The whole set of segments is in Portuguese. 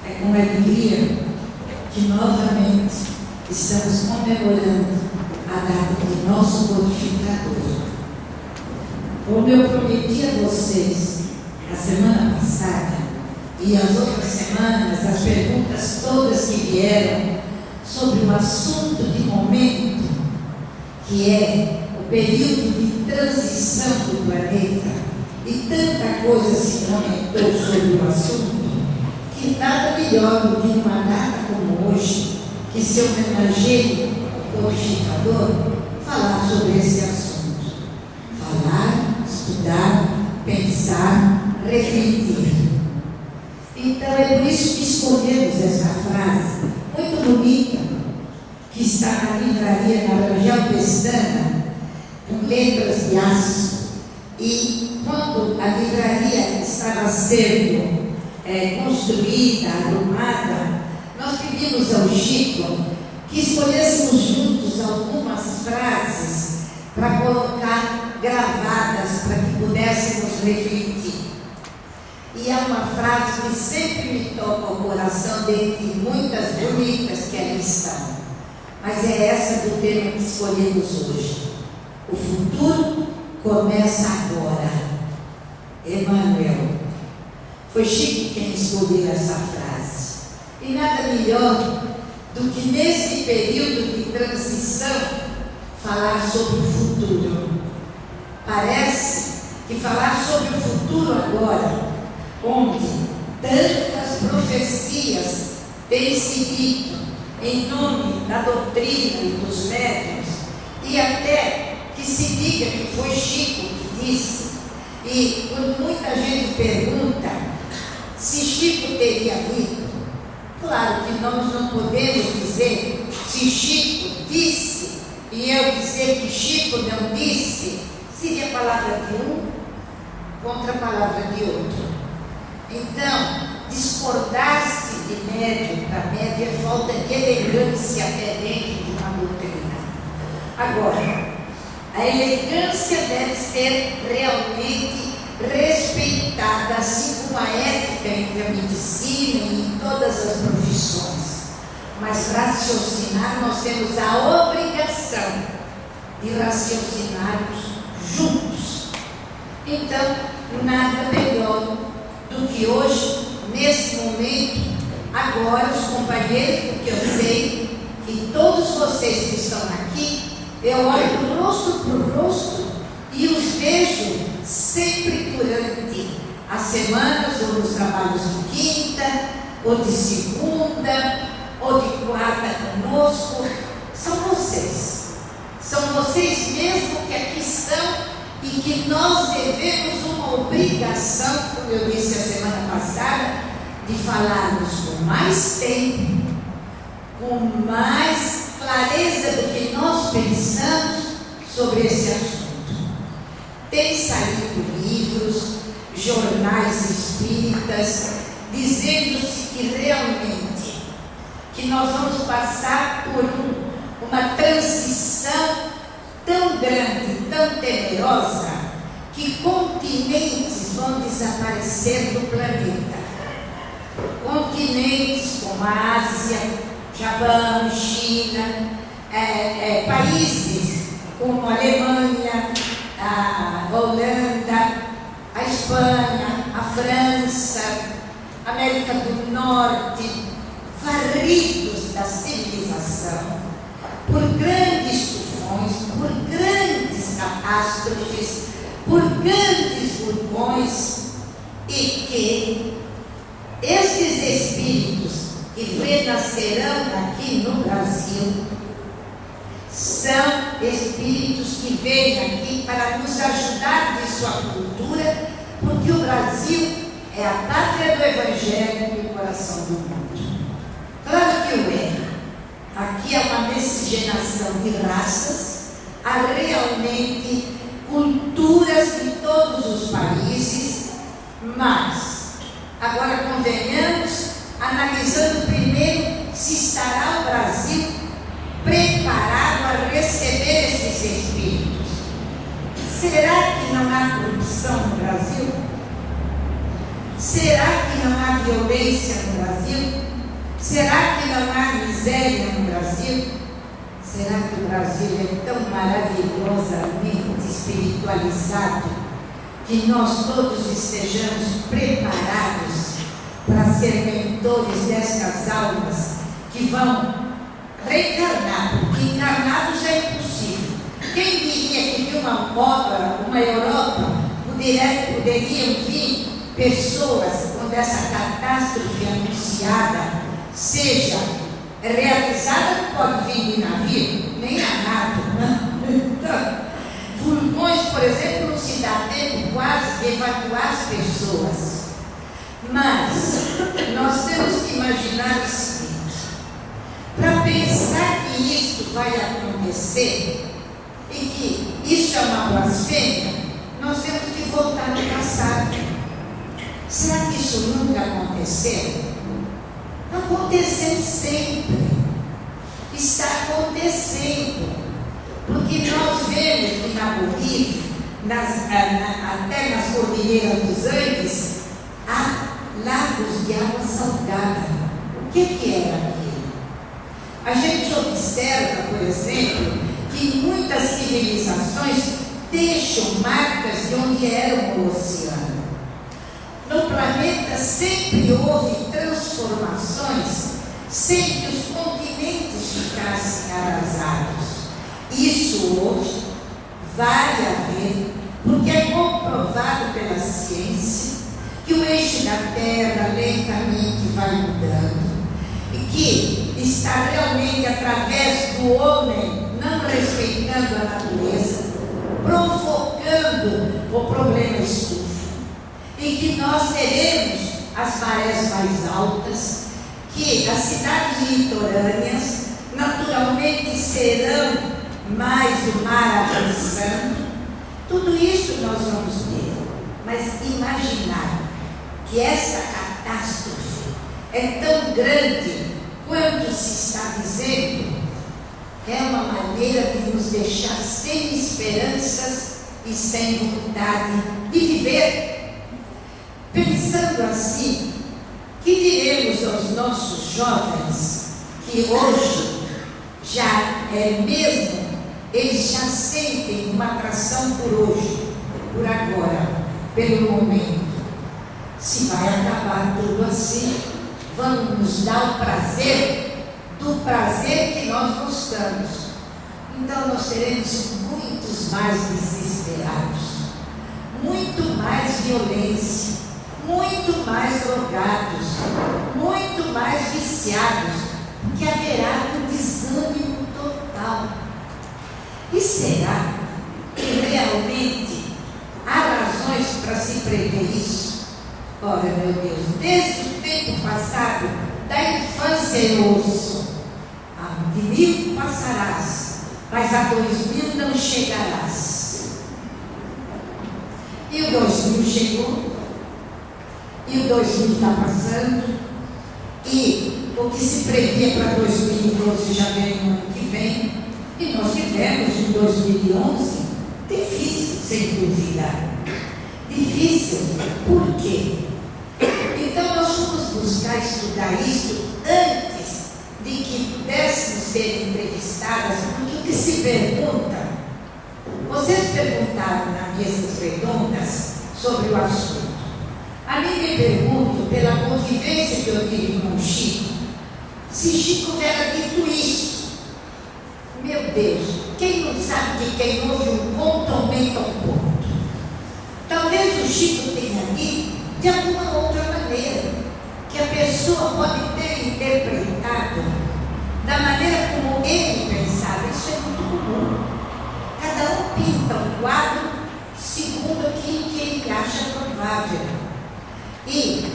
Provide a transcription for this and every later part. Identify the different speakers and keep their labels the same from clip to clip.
Speaker 1: É com alegria que novamente estamos comemorando a data de nosso codificador. Como eu prometi a vocês a semana passada e as outras semanas, as perguntas todas que vieram sobre o assunto de momento, que é o período de transição do planeta, e tanta coisa se comentou sobre o assunto, que nada melhor do que numa data como hoje, que se homenageie o codificador, falar sobre esse assunto. Falar, estudar, pensar, refletir. Então é por isso que escolhemos essa frase, muito bonita, que está na livraria na Rangel Pestana, com letras de aço. E quando a livraria estava sendo construída, arrumada, nós pedimos ao Chico que escolhêssemos juntos algumas frases para colocar gravadas, para que pudéssemos refletir. E é uma frase que sempre me toca o coração, dentre muitas bonitas que ali estão. Mas é essa do tema que escolhemos hoje. O futuro começa agora. Emmanuel. Foi Chico quem escolheu essa frase. E nada melhor do que nesse período de transição falar sobre o futuro. Parece que falar sobre o futuro agora, onde tantas profecias têm se dito em nome da doutrina e dos médiuns, e até que se diga que foi Chico que disse, e quando muita gente pergunta se Chico teria dito, claro que nós não podemos dizer se Chico disse e eu dizer que Chico não disse, seria a palavra de um contra a palavra de outro. Então, discordar-se de médium para médium é falta de elegância até dentro de uma doutrina. Agora, a elegância deve ser realmente respeitada, assim como a ética entre a medicina e em todas as profissões. Mas raciocinar, nós temos a obrigação de raciocinarmos juntos. Então, nada melhor do que hoje, nesse momento, agora os companheiros, porque eu sei que todos vocês que estão aqui, eu olho do rosto para o rosto e os vejo sempre durante as semanas, ou nos trabalhos de quinta, ou de segunda, ou de quarta conosco. São vocês mesmo que aqui estão e que nós devemos uma obrigação, como eu disse a semana passada, de falarmos com mais tempo, com mais clareza do que nós pensamos sobre esse assunto. Tem saído livros, jornais espíritas, dizendo-se que realmente que nós vamos passar por uma transição tão grande, tão temerosa, que continentes vão desaparecer do planeta. Continentes como a Ásia, Japão, China, países como a Alemanha, a Holanda, a Espanha, a França, a América do Norte, varridos da civilização por grandes tufões, por grandes catástrofes, por grandes vulcões, e que estes espíritos que renascerão aqui no Brasil são espíritos que vêm aqui para nos ajudar de sua cultura, porque o Brasil é a pátria do Evangelho e o coração do mundo. Claro que o é. Aqui há uma miscigenação de raças, há realmente culturas de todos os países, mas agora convenhamos, analisando primeiro se estará o Brasil preparado a receber esses espíritos. Será que não há corrupção no Brasil? Será que não há violência no Brasil? Será que não há miséria no Brasil? Será que o Brasil é tão maravilhosamente espiritualizado que nós todos estejamos preparados para ser mentores destas almas que vão reencarnar? Porque encarnados é impossível. Quem diria que de uma Europa poderiam vir pessoas quando essa catástrofe anunciada seja realizada? Não pode vir de navio, nem a nado, não. Então, vulcões, por exemplo, não se dá tempo quase de evacuar as pessoas. Mas nós temos que imaginar o seguinte: para pensar que isto vai acontecer e que isso é uma blasfêmia, nós temos que voltar no passado. Será que isso nunca aconteceu? Aconteceu sempre. Está acontecendo. Porque nós vemos que na Bolívia, até nas cordilheiras dos Andes, há lagos de água salgada. O que era aquilo? A gente observa, por exemplo, que muitas civilizações deixam marcas de onde era o oceano. No planeta sempre houve transformações sem que os continentes ficassem arrasados. Isso hoje vai haver, porque é comprovado pela ciência que o eixo da Terra lentamente vai mudando e que está realmente através do homem não respeitando a natureza, provocando o problema estufa, e que nós teremos as marés mais altas, que as cidades litorâneas naturalmente serão mais o mar avançando. Tudo isso nós vamos ter, mas imaginar que essa catástrofe é tão grande quanto se está dizendo é uma maneira de nos deixar sem esperanças e sem vontade de viver. Pensando assim, que diremos aos nossos jovens que hoje já mesmo eles já sentem uma atração por hoje, por agora, pelo momento? Se vai acabar tudo assim, vamos nos dar o prazer do prazer que nós gostamos. Então nós teremos muitos mais desesperados, muito mais violência, muito mais drogados, muito mais viciados, que haverá um desânimo total. E será que realmente há razões para se prever isso? Ora, meu Deus, desde o tempo passado, da infância eu ouço: de 1000 passarás, mas a 2000 não chegarás. E o 2000 chegou, e o 2000 está passando, e o que se previa para 2012 já vem no ano que vem. E nós tivemos em 2011, difícil, sem dúvida. Difícil. Por quê? Então nós fomos buscar estudar isso antes de que pudéssemos ser entrevistadas, porque o que se pergunta, vocês perguntaram nas mesas redondas sobre o assunto. A mim me pergunto, pela convivência que eu tive com o Chico, se Chico tivera dito isso. Meu Deus, quem não sabe que quem ouve um conto aumenta um ponto? Talvez o Chico tenha dito de alguma outra maneira, que a pessoa pode ter interpretado da maneira como ele pensava. Isso é muito comum. Cada um pinta um quadro segundo aquilo que ele acha provável. E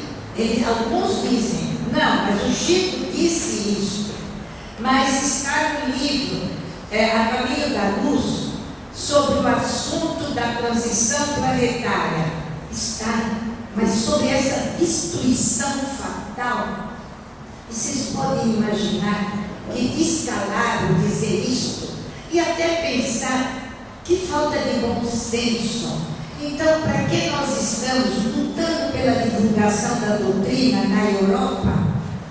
Speaker 1: alguns dizem: não, mas o Chico disse isso. Mas está no livro A Caminho da Luz, sobre o assunto da transição planetária. Está, mas sobre essa destruição fatal, vocês podem imaginar que descalado dizer isto, e até pensar que falta de bom senso Então, para que nós estamos lutando pela divulgação da doutrina na Europa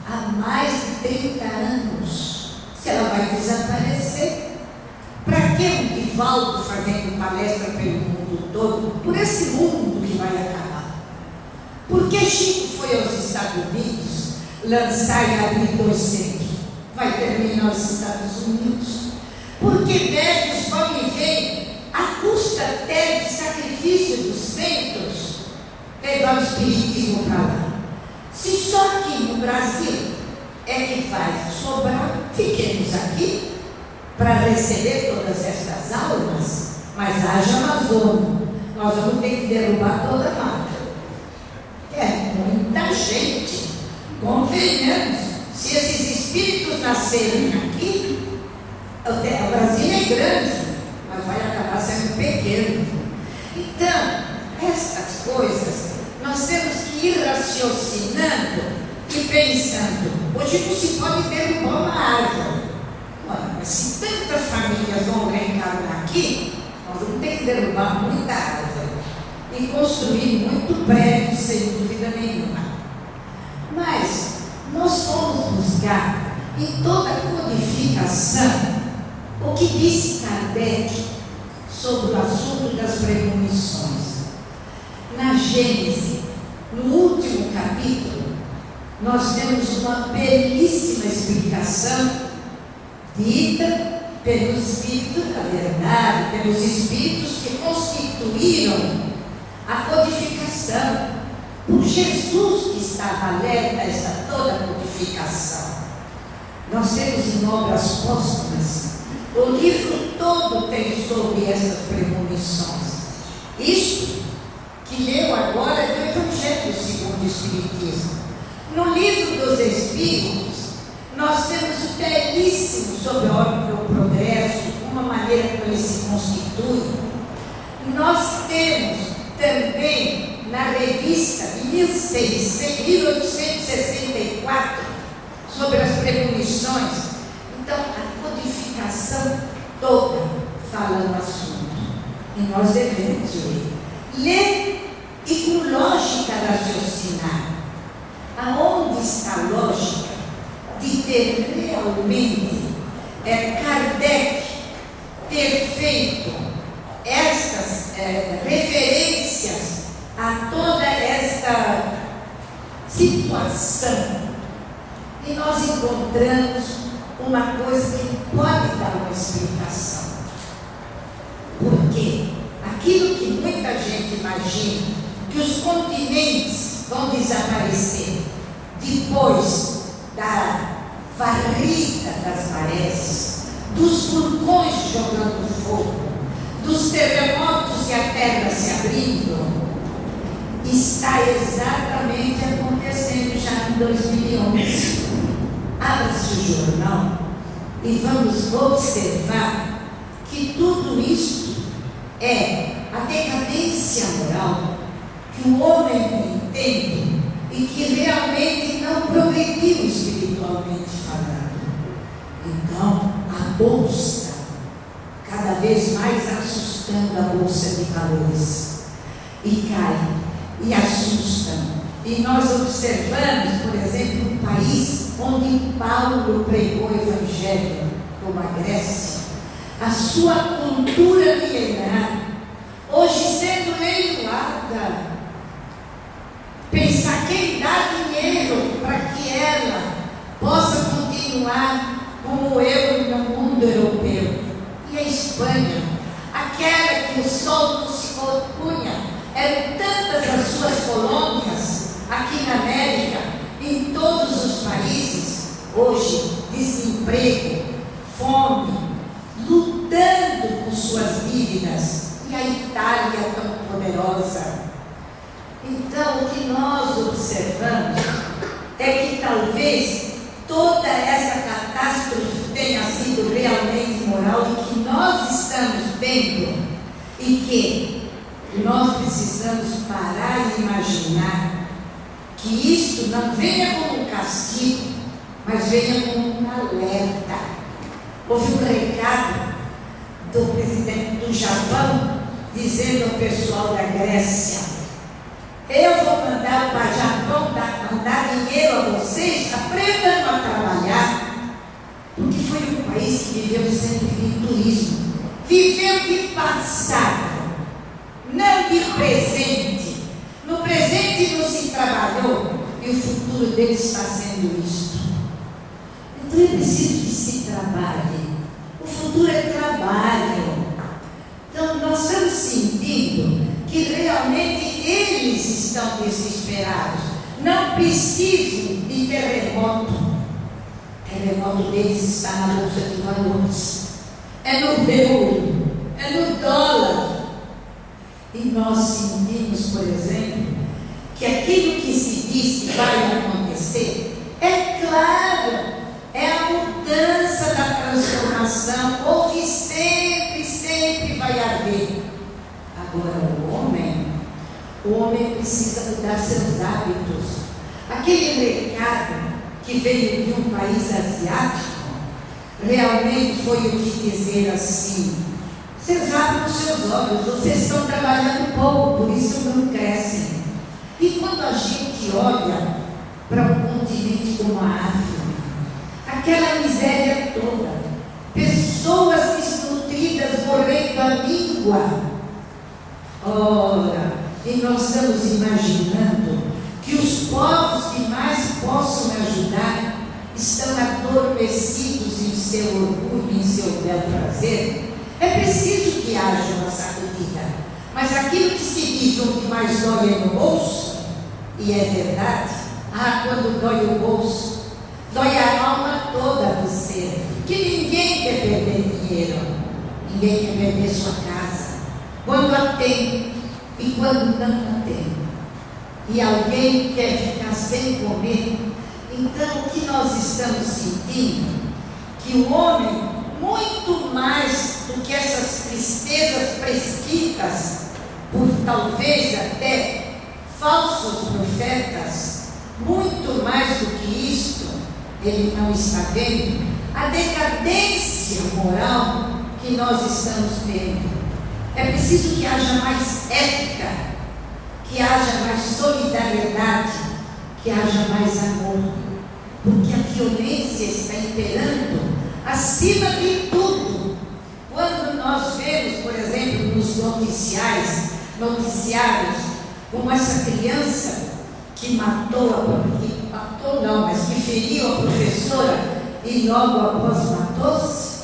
Speaker 1: há mais de 30 anos? Se ela vai desaparecer, para que um Divaldo fazendo palestra pelo mundo todo, por esse mundo que vai acabar? Por que Chico foi aos Estados Unidos lançar e abrir 2 centros? Vai terminar os Estados Unidos. Por que médicos vão e vêm, à custa até de sacrifício dos centros, levar o espiritismo para lá? Se só aqui no Brasil é que vai sobrar, fiquemos aqui para receber todas estas almas, mas haja Amazônia, nós vamos ter que derrubar toda a mata. É muita gente, convenhamos, se esses espíritos nascerem aqui, o Brasil é grande, mas vai acabar sendo pequeno. Então, estas coisas, nós temos que ir raciocinando e pensando. Hoje não se pode derrubar uma árvore. Olha, mas se tantas famílias vão reencarnar aqui, nós vamos ter que derrubar muita árvore e construir muito prédio, sem dúvida nenhuma. Mas nós vamos buscar em toda a codificação o que disse Kardec sobre o assunto das premonições. Na Gênese, no último capítulo, nós temos uma belíssima explicação dita pelo Espírito da Verdade, pelos Espíritos que constituíram a codificação. Por Jesus que estava alerta a esta toda a codificação. Nós temos em Obras Póstumas, o livro todo tem sobre essas premonições. Isto que leu agora é do Evangelho segundo o Espiritismo. No livro dos Espíritos, nós temos o belíssimo sobre a ordem do progresso, uma maneira como ele se constitui. Nós temos também na revista de 1864 sobre as premonições. Então, a codificação toda fala no assunto. E nós devemos ler e com lógica raciocinar. Aonde está a lógica de ter realmente Kardec ter feito estas referências a toda esta situação? E nós encontramos uma coisa que pode dar uma explicação. Porque aquilo que muita gente imagina, que os continentes vão desaparecer depois da varrida das marés, dos vulcões jogando fogo, dos terremotos e a terra se abrindo, está exatamente acontecendo já em 2011. Abra-se o jornal e vamos observar que tudo isso é a decadência moral que o homem entende e que realmente não progrediu espiritualmente falando. Então, a bolsa, cada vez mais assustando a bolsa de valores, e cai, e assusta. E nós observamos, por exemplo, um país onde Paulo pregou o Evangelho, como a Grécia, a sua cultura milenar, hoje sendo leiloada. Pensar quem dá dinheiro para que ela possa continuar como o euro no mundo europeu. E a Espanha, aquela que o sol não se opunha, eram tantas as suas colônias aqui na América, em todos os países, hoje desemprego, fome, lutando com suas dívidas, e a Itália tão poderosa. Então, o que nós observamos é que talvez toda essa catástrofe tenha sido realmente moral e que nós estamos vendo, e que nós precisamos parar e imaginar que isto não venha como um castigo, mas venha como um alerta. Houve um recado do presidente do Japão dizendo ao pessoal da Grécia: eu vou mandar para Japão mandar dinheiro a vocês, aprendam a trabalhar, porque foi um país que viveu sempre de turismo, viveu de passado, não de presente. No presente não se trabalhou, e o futuro deles está sendo isto. Então é preciso que se trabalhe. O futuro é trabalho. Então nós estamos sentindo que realmente eles estão desesperados. Não precisam de terremoto. O terremoto deles está na bolsa de valores, é no euro, é no dólar. E nós sentimos, por exemplo, que aquilo que se diz que vai acontecer, é claro, é a mudança da transformação. Houve sempre vai haver. Agora o homem precisa mudar seus hábitos. Aquele recado que veio de um país asiático realmente foi o que dizer assim: vocês abrem os seus olhos, vocês estão trabalhando pouco, por isso não crescem. E quando a gente olha para um continente como a África, aquela miséria toda, pessoas desnutridas morrendo à língua, ora, e nós estamos imaginando que os povos que mais possam ajudar estão adormecidos em seu orgulho, em seu bel prazer. É preciso que haja uma sacudida, mas aquilo que se diz o que mais dói é no bolso, e é verdade. Quando dói o bolso, dói a alma toda do ser, que ninguém quer perder dinheiro, ninguém quer perder sua casa, quando a tem e quando não a tem, e alguém quer ficar sem comer. Então o que nós estamos sentindo? Que o homem, muito mais do que essas tristezas prescritas por talvez até falsos profetas, muito mais do que isto, ele não está vendo a decadência moral que nós estamos tendo. É preciso que haja mais ética, que haja mais solidariedade, que haja mais amor, porque a violência está imperando acima de tudo. Quando nós vemos, por exemplo, nos noticiários, como essa criança que que feriu a professora e logo após matou-se,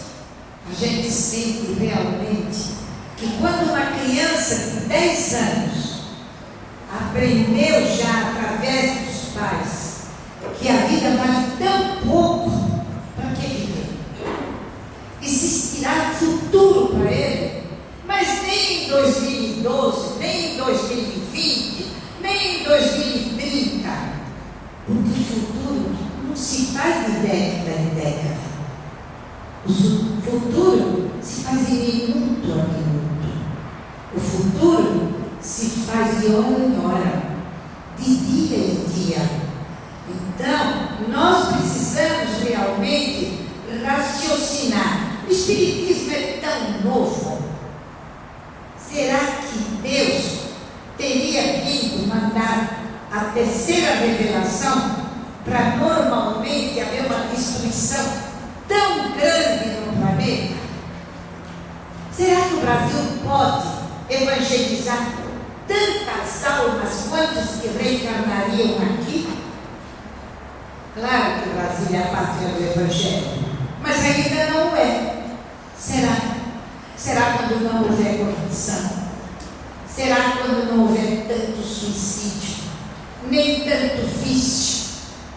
Speaker 1: a gente sente realmente que quando uma criança de 10 anos aprendeu já através dos pais que a vida vale tão pouco, para que viver? Existirá futuro para ele, mas nem em 2012, nem em 2020, nem em 2030, porque o futuro não se faz de década em década, o futuro se faz de minuto a minuto, o futuro se faz de hora em hora, de dia em dia. Então, nós precisamos realmente raciocinar. O Espiritismo é tão novo. Será que Deus teria vindo mandar a terceira revelação para normalmente haver uma destruição tão grande no planeta? Será que o Brasil pode evangelizar tantas almas quantos que reencarnariam aqui? Claro que o Brasil é a pátria do Evangelho, mas ainda não é. Será? Será quando não houver corrupção? Será quando não houver tanto suicídio, nem tanto vício?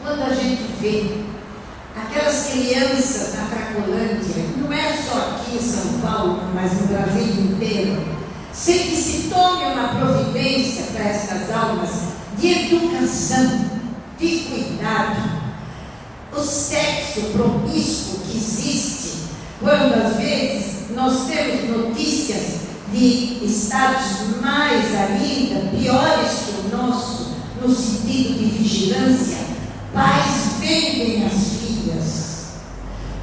Speaker 1: Quando a gente vê aquelas crianças na Cracolândia, não é só aqui em São Paulo, mas no Brasil inteiro, sem que se tome uma providência para essas almas de educação, de cuidado. O sexo promíscuo que existe, quando às vezes nós temos notícias de estados mais ainda piores que o nosso, no sentido de vigilância, pais vendem as filhas.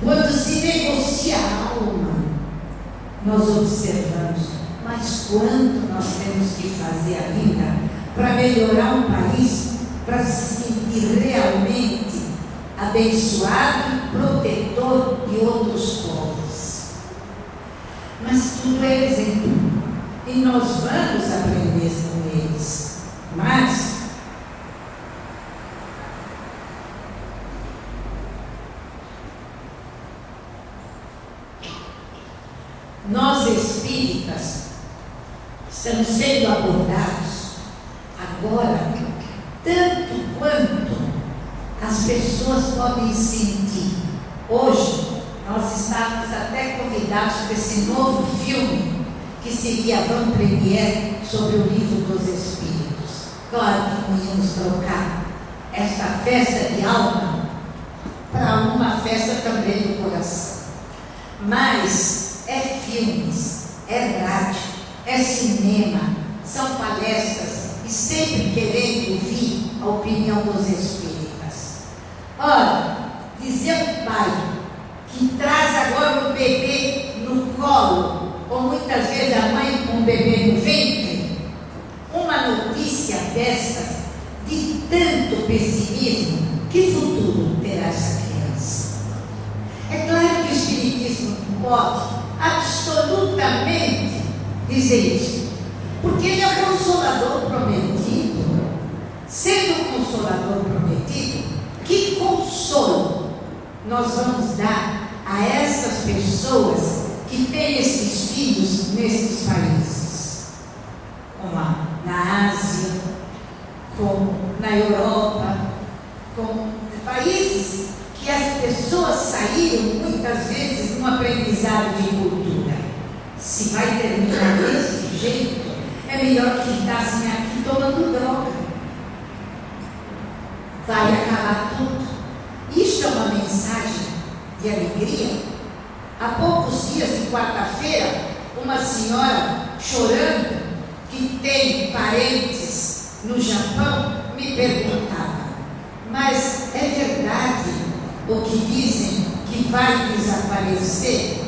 Speaker 1: Quando se negocia a alma, nós observamos Mas quanto nós temos que fazer ainda para melhorar um país, para se sentir realmente abençoado e protetor de outros povos. Mas tudo é exemplo, e nós vamos aprender com eles. Mas nós espíritas estamos sendo abordados agora, tanto quanto as pessoas podem sentir. Hoje, nós estávamos até convidados para esse novo filme, que seria a van-premiere sobre o Livro dos Espíritos. Claro que não íamos trocar esta festa de alma para uma festa também do coração. Mas é filmes, é rádio, é cinema, são palestras, e sempre querendo ouvir a opinião dos espíritas. Ora, dizer um pai que traz agora o bebê no colo, ou muitas vezes a mãe com o bebê no ventre, uma notícia destas, de tanto pessimismo, que futuro terá essa criança? É claro que o Espiritismo não pode absolutamente dizer isso, porque ele é o Consolador prometido. Sendo o Consolador prometido, que consolo nós vamos dar a essas pessoas que têm esses filhos nesses países, como na Ásia, como na Europa, como países que as pessoas saíram muitas vezes num aprendizado de cultura. Se vai terminar desse jeito, é melhor que ficassem aqui tomando droga. Vai acabar tudo. Isto é uma mensagem de alegria. Há poucos dias, de quarta-feira, uma senhora chorando, que tem parentes no Japão, me perguntava: mas é verdade o que dizem que vai desaparecer?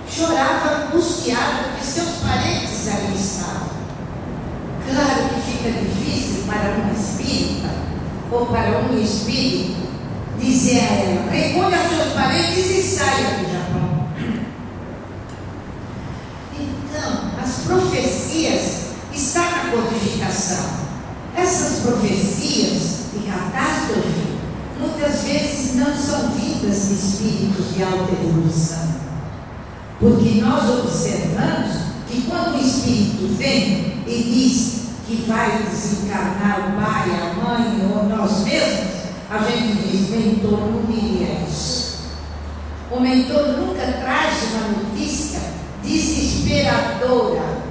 Speaker 1: Chorava angustiada porque seus parentes ali estavam. Claro que fica difícil para uma espírita ou para um espírito dizer a ela: recolha seus parentes e saia do Japão. Então, as profecias estão na codificação. Essas profecias de catástrofe muitas vezes não são vindas de espíritos de alta evolução, porque nós observamos que quando o espírito vem e diz que vai desencarnar o pai, a mãe ou nós mesmos, a gente diz: mentor não diria isso. O mentor nunca traz uma notícia desesperadora,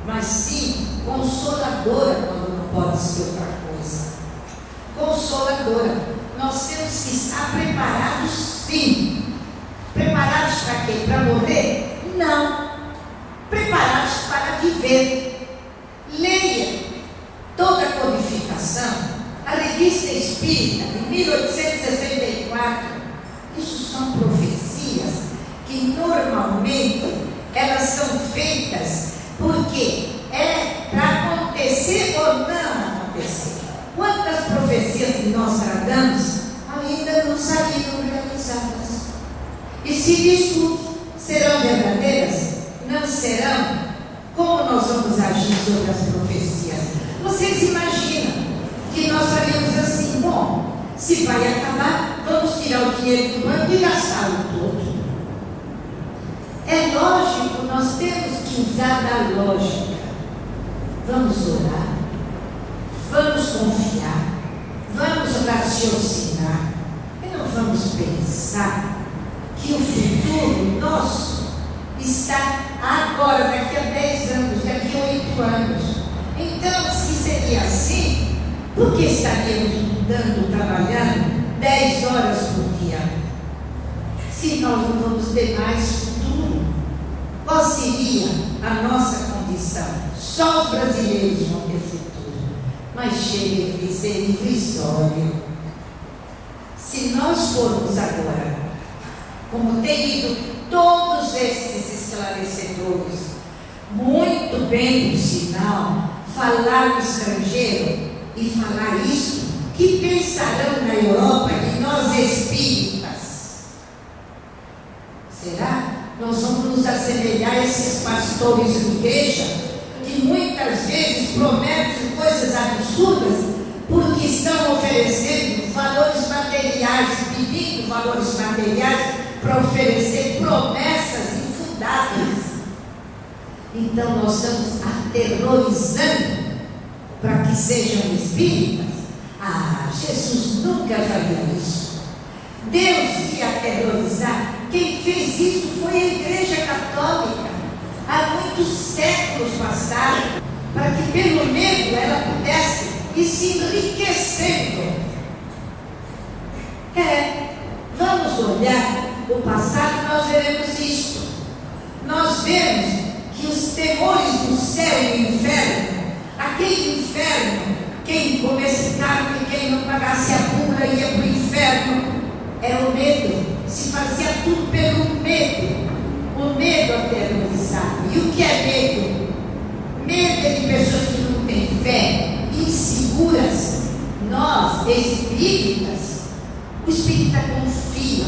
Speaker 1: mas sim consoladora, quando não pode ser outra coisa. Consoladora. Nós temos que estar preparados, sim. Preparados para quê? Para morrer? Não. Preparados para viver. Leia toda a codificação, a Revista Espírita, de 1864. Isso são profecias que normalmente elas são feitas porque é para acontecer ou não acontecer. Quantas profecias que nós tratamos ainda não saíram realizadas? E se discute, serão verdadeiras? Não serão? Como nós vamos agir sobre as profecias? Vocês imaginam que nós faríamos assim: bom, se vai acabar, vamos tirar o dinheiro do banco e gastá-lo todo. É lógico, nós temos que usar da lógica. Vamos orar, vamos confiar, vamos raciocinar e não vamos pensar que o futuro nosso está agora, daqui a 10 anos, daqui a 8 anos. Então, se seria assim, por que estaríamos trabalhando 10 horas por dia? Se nós não vamos ter mais futuro, qual seria a nossa condição? Só os brasileiros vão ter futuro. Mas chega de ser irrisório. Se nós formos agora, como tem ido todos esses esclarecedores, muito bem, por sinal, falar no estrangeiro e falar isso, que pensarão na Europa de nós espíritas? Será? Nós vamos nos assemelhar a esses pastores de igreja que muitas vezes prometem coisas absurdas porque estão oferecendo valores materiais, pedindo valores materiais para oferecer promessas infundáveis. Então nós estamos aterrorizando para que sejam espíritas. Jesus nunca faria isso. Deus ia aterrorizar. Quem fez isso foi a Igreja Católica há muitos séculos passados, para que pelo medo ela pudesse ir se enriquecendo. Vamos olhar o passado, nós veremos isto. Nós vemos que os temores do céu e do inferno, aquele inferno, quem comesse carne, quem não pagasse a pura ia para o inferno, era o medo. Se fazia tudo pelo medo. O medo aterrorizava. E o que é medo? Medo é de pessoas que não têm fé, inseguras. Nós, espíritas, o espírita confia,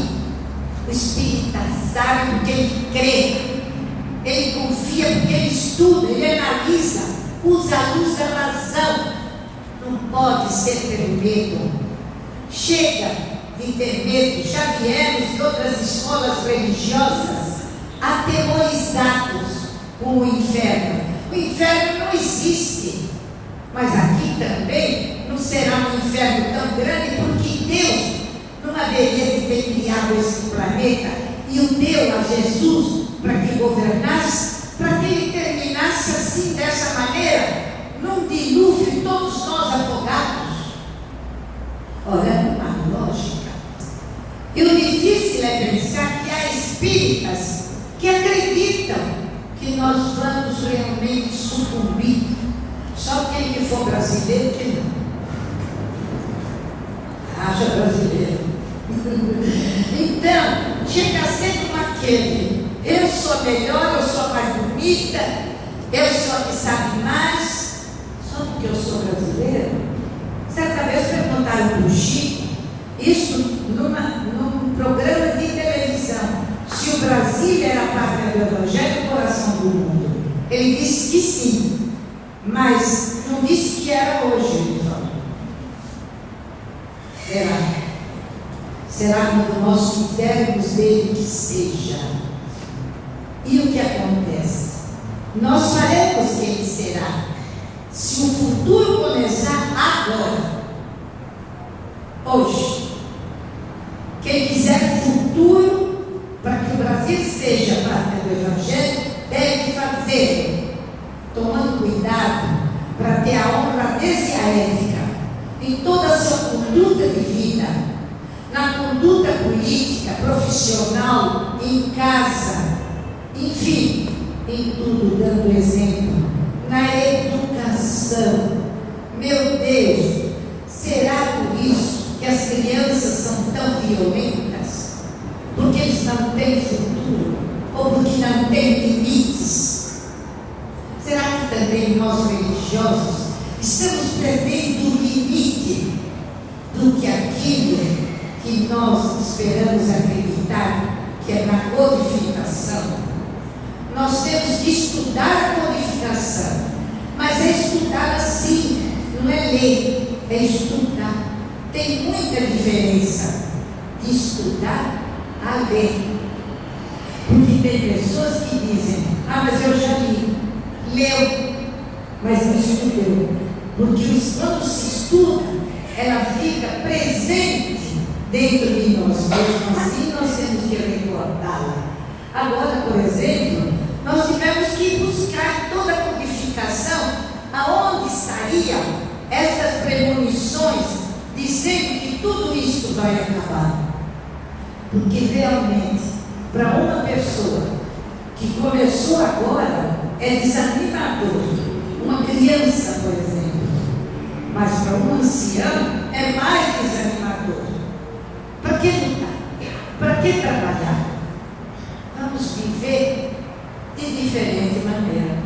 Speaker 1: o espírita sabe porque ele crê, ele confia porque ele estuda, ele analisa, usa a luz da razão. Não pode ser pelo medo. Chega de ter medo. Já viemos de outras escolas religiosas aterrorizados com o inferno. O inferno não existe, mas aqui também não será um inferno tão grande, porque Deus não haveria de ter criado esse planeta e o deu a Jesus para que governasse, para que ele terminasse assim, dessa maneira, num dilúvio, todos nós afogados. Ora, não há lógica. E o difícil é pensar que há espíritas que acreditam que nós vamos realmente sucumbir. Só quem que for brasileiro que não. Haja brasileiro. Então, chega sendo aquele: eu sou melhor, eu sou mais bonita, eu sou a que sabe mais, só porque eu sou brasileiro. Certa vez perguntaram para o Chico, isso num programa de televisão, se o Brasil era a pátria do Evangelho, o coração do mundo. Ele disse que sim, mas não disse que era hoje, ele falou. Será quando nós fizermos dele que seja. E o que acontece? Nós faremos que ele será. Se o futuro começar agora, hoje, quem quiser futuro para que o Brasil seja a pátria do Evangelho, deve fazer, tomando cuidado para ter a honradez e a ética em toda a sua conduta de vida, na conduta política, profissional, em casa, enfim, em tudo dando exemplo, na educação. Meu Deus, será por isso que as crianças são tão violentas? Porque eles não têm futuro? Ou porque não têm limites? Será que também nós religiosos estamos perdendo o limite do que aquilo que nós esperamos acreditar que é na codificação? Nós temos que estudar a codificação, mas é estudar assim, não é ler, é estudar. Tem muita diferença de estudar a ler. Porque tem pessoas que dizem: mas eu já li. Leu, mas não estudou. Porque quando se estuda, ela fica presente dentro de nós mesmos. Assim nós temos que recordá-la. Agora, por exemplo, nós tivemos que buscar toda a codificação, aonde estariam estas premonições, dizendo que tudo isso vai acabar. Porque realmente, para uma pessoa que começou agora, é desanimador. Uma criança, por exemplo. Mas para um ancião, é mais desanimador. Para que lutar? Para que trabalhar? Vamos viver de diferente maneira.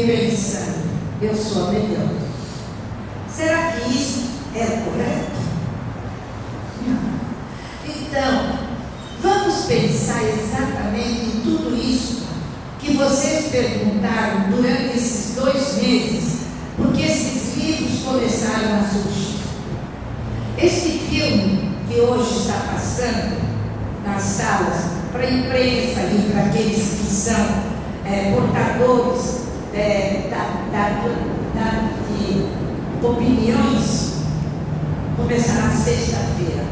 Speaker 1: pensando: eu sou a melhor. Será que isso é correto? Não. Então, vamos pensar exatamente em tudo isso que vocês perguntaram durante esses 2 meses, porque esses livros começaram a surgir. Este filme que hoje está passando nas salas, para a imprensa e para aqueles que são portadores de opiniões, começará sexta-feira.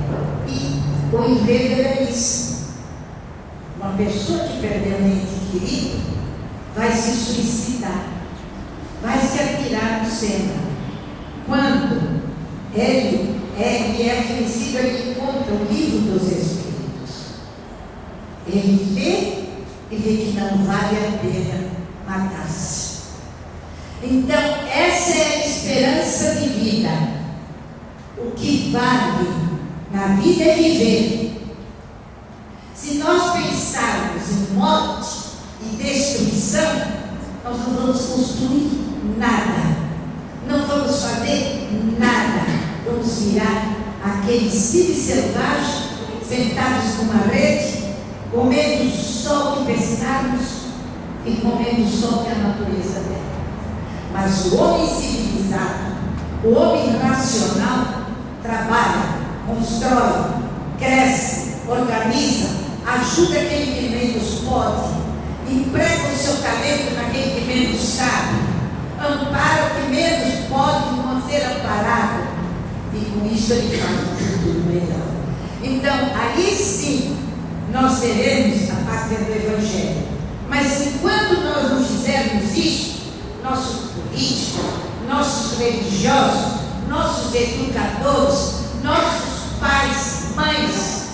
Speaker 1: E o enredo é isso: uma pessoa que perdeu um ente querido vai se suicidar, vai se atirar no Sena. Quando ele é conhecido, ele encontra o livro dos Espíritos. Ele lê e vê que não vale a pena matar-se. Então, essa é a esperança de vida. O que vale na vida é viver. Se nós pensarmos em morte e destruição, nós não vamos construir nada, não vamos fazer nada. Vamos virar aqueles seres selvagens sentados numa rede, comendo o sol que pescamos e comendo o sol que a natureza der. Mas o homem civilizado, o homem racional, trabalha, constrói, cresce, organiza, ajuda aquele que menos pode, emprega o seu talento naquele que menos sabe, ampara o que menos pode não ser amparado, e com isso ele faz um futuro melhor. Então, aí sim, nós teremos a pátria do Evangelho. Mas enquanto nós não fizermos isso, nossos políticos, nossos religiosos, nossos educadores, nossos pais, mães,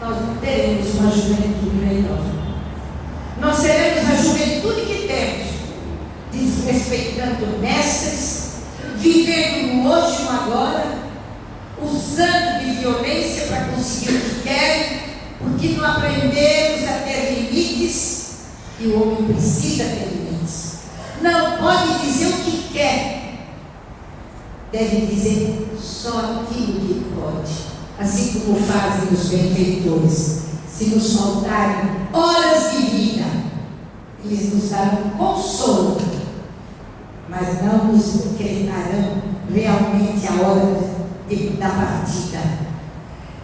Speaker 1: nós não teremos uma juventude melhor. Nós teremos a juventude que temos, desrespeitando mestres, vivendo no hoje e no agora, usando de violência para conseguir o que querem, porque não aprendemos a ter limites, e o homem precisa ter limites. Não pode dizer o que quer, deve dizer só aquilo que pode, assim como fazem os benfeitores. Se nos faltarem horas de vida, eles nos darão consolo, mas não nos decretarão realmente a hora da partida.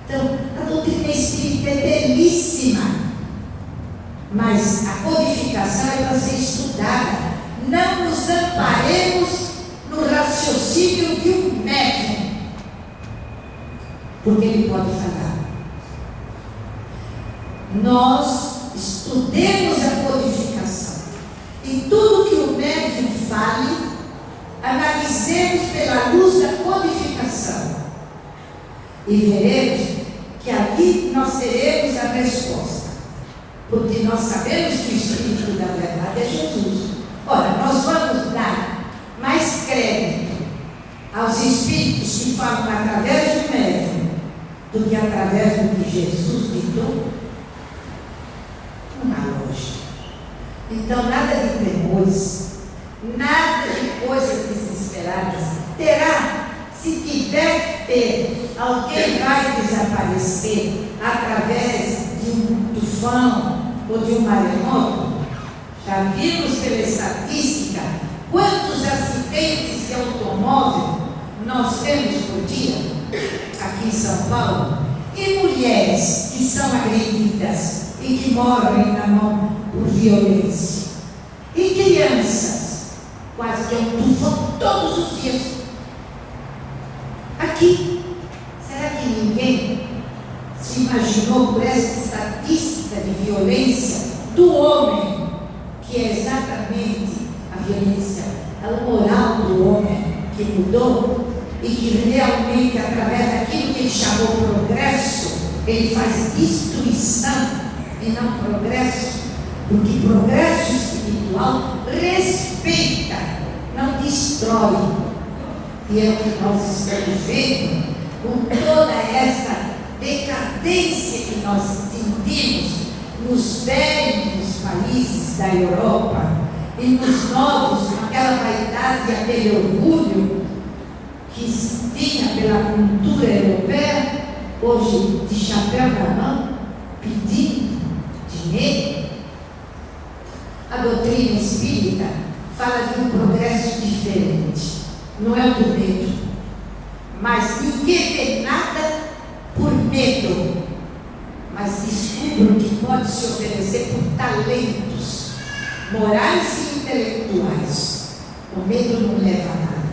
Speaker 1: Então, a doutrina espírita é belíssima, mas a codificação é para ser estudada. Não nos amparemos no raciocínio de um médium, porque ele pode falar. Nós estudemos a codificação e tudo que o médium fale, analisemos pela luz da codificação e veremos que ali nós teremos a resposta, porque nós sabemos que o Espírito da verdade é Jesus. Ora, nós vamos dar mais crédito aos Espíritos que falam através do médium do que através do que Jesus ditou? Não há lógica. Então, nada de temores, nada de coisas desesperadas. Terá, se tiver que ter, alguém vai desaparecer através de um tufão ou de um maremoto. Já vimos pela estatística quantos acidentes de automóvel nós temos por dia aqui em São Paulo, e mulheres que são agredidas e que morrem na mão por violência, e crianças, quase que é um tufão todos os dias. Aqui, será que ninguém se imaginou por essa estatística de violência do homem, que é exatamente a violência, a moral do homem que mudou e que realmente, através daquilo que ele chamou progresso, ele faz destruição e não progresso, porque progresso espiritual respeita, não destrói. E é o que nós estamos vendo com toda essa decadência que nós sentimos nos velhos países da Europa e nos novos que aquele orgulho que tinha pela cultura europeia, hoje de chapéu na mão, pedindo dinheiro. A doutrina espírita fala de um progresso diferente, não é o do medo, mas ninguém vê nada por medo, mas descubram que pode se oferecer por talentos morais e intelectuais. O medo não leva a nada,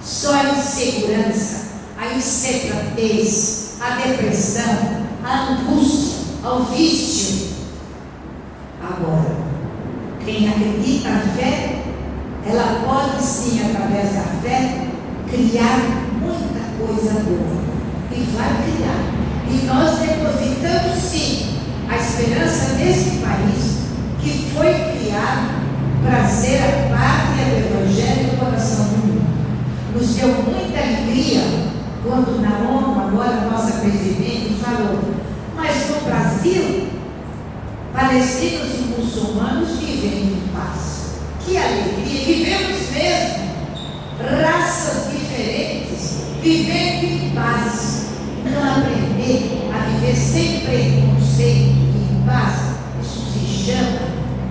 Speaker 1: só a insegurança, a insensatez, a depressão, a angústia, ao vício. Agora, quem acredita na fé, ela pode sim, através da fé, criar muita coisa boa. E vai criar. E nós depositamos sim a esperança nesse país que foi criado para ser a pátria do Evangelho do coração do mundo. Nos deu muita alegria quando na ONU, agora a nossa presidente falou, mas no Brasil, palestinos e muçulmanos vivem em paz. Que alegria! Vivemos mesmo, raças diferentes, vivendo em paz. Não aprender a viver sem preconceito e em paz, isso se chama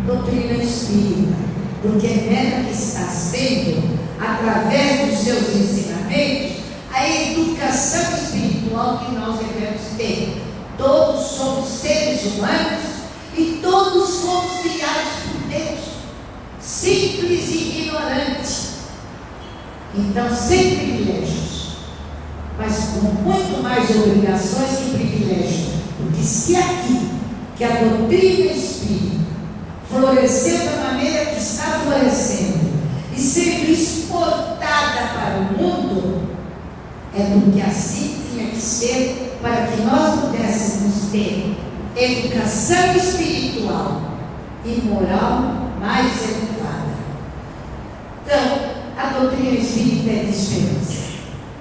Speaker 1: doutrina espírita, porque é nela que está sendo, através dos seus ensinamentos, a educação espiritual que nós devemos ter. Todos somos seres humanos e todos somos criados por Deus, simples e ignorantes, então sem privilégios, mas com muito mais obrigações que privilégios, porque se aqui, que a doutrina espírita floresceu da maneira que está florescendo e sendo exportada para o mundo, é porque assim tinha que ser, para que nós pudéssemos ter educação espiritual e moral mais elevada. Então, a doutrina espírita é de esperança.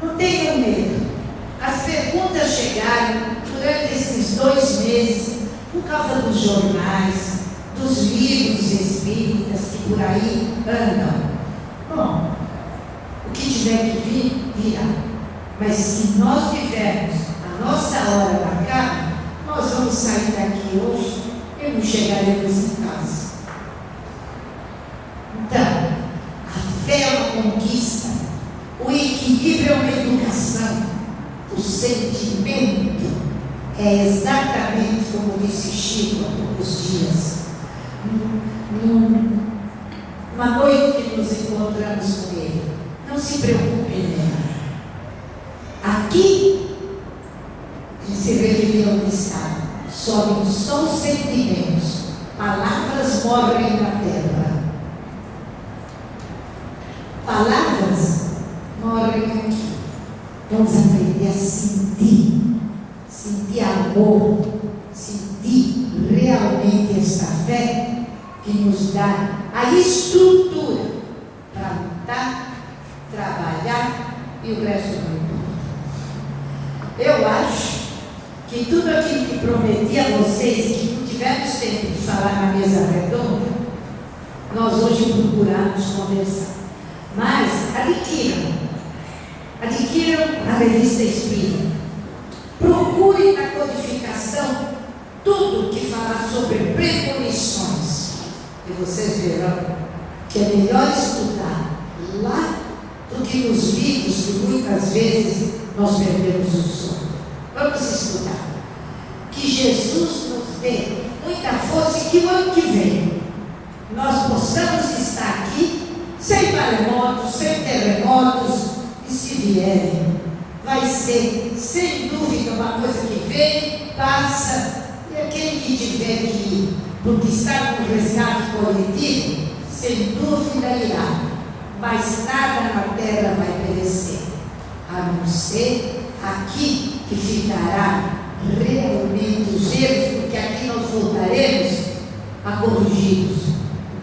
Speaker 1: Não tenham medo. As perguntas chegaram durante esses 2 meses, por causa dos jornais, dos livros espíritas que por aí andam. Bom, o que tiver que vir, virá. Mas se nós tivermos a nossa hora marcada, nós vamos sair daqui hoje e não chegaremos em casa. Então, a fé é uma conquista, o equilíbrio é uma educação, o sentimento é exatamente como disse Chico há poucos dias. Numa noite que nos encontramos com ele, não se preocupe, né? Aqui, ele se referiu ao estado, sobem só os sentimentos, palavras morrem na terra. Palavras morrem aqui. Vamos aprender a sentir amor, sentir realmente esta fé que nos dá a estrutura para lutar, trabalhar e o resto não importa. Eu acho que tudo aquilo que prometi a vocês, que não tivemos tempo de falar na mesa redonda, nós hoje procuramos conversar. Mas adquiram a revista Espírita. Procurem na codificação tudo que falar sobre premonições. E vocês verão que é melhor estudar lá do que nos livros que muitas vezes nós perdemos o sono. Vamos estudar. Que Jesus nos dê muita força e que o ano que vem nós possamos estar aqui sem maremotos, sem terremotos, e se vierem, vai ser, sem dúvida, uma coisa que vem, passa, e aquele que tiver que ir, porque está no resgate coletivo, sem dúvida irá, mas nada na terra vai perecer, a não ser aqui que ficará realmente os erros, porque aqui nós voltaremos a corrigi-los.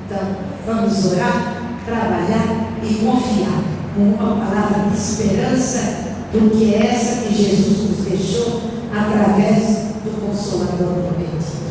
Speaker 1: Então, vamos orar, trabalhar e confiar com uma palavra de esperança, porque é essa que Jesus nos deixou através do Consolador prometido.